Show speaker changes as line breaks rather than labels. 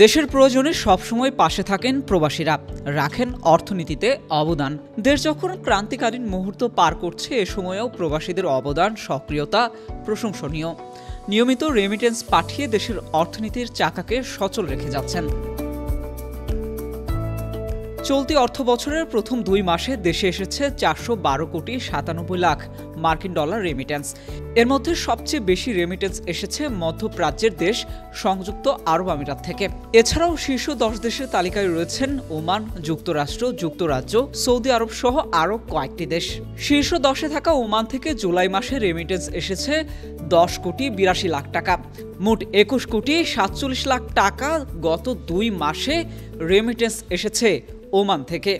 দেশের প্রয়োজনে সবসময় পাশে থাকেন প্রবাসীরা, রাখেন অর্থনীতিতে অবদান। দেশ যখন ক্রান্তিকালীন মুহূর্ত পার করছে, এ সময়েও প্রবাসীদের অবদান, সক্রিয়তা প্রশংসনীয়। নিয়মিত রেমিটেন্স পাঠিয়ে দেশের অর্থনীতির চাকাকে সচল রেখে যাচ্ছেন। চলতি অর্থবছরের প্রথম 2 মাসে দেশে এসেছে 412 কোটি 97 লাখ মার্কিন ডলার রেমিটেন্স। এর মধ্যে সবচেয়ে বেশি রেমিটেন্স এসেছে মধ্যপ্রাচ্যের দেশ সংযুক্ত আরব আমিরাত থেকে। এছাড়াও শীর্ষ 10 দেশের তালিকায় রয়েছেন ওমান, যুক্তরাষ্ট্র, যুক্তরাজ্য, সৌদি আরব সহ আরও কয়েকটি দেশ। শীর্ষ 10-এ থাকা ওমান থেকে জুলাই মাসে রেমিটেন্স এসেছে 10 কোটি 82 লাখ টাকা। মোট 21 কোটি 47 লাখ টাকা গত 2 মাসে রেমিটেন্স এসেছে ওমান থেকে।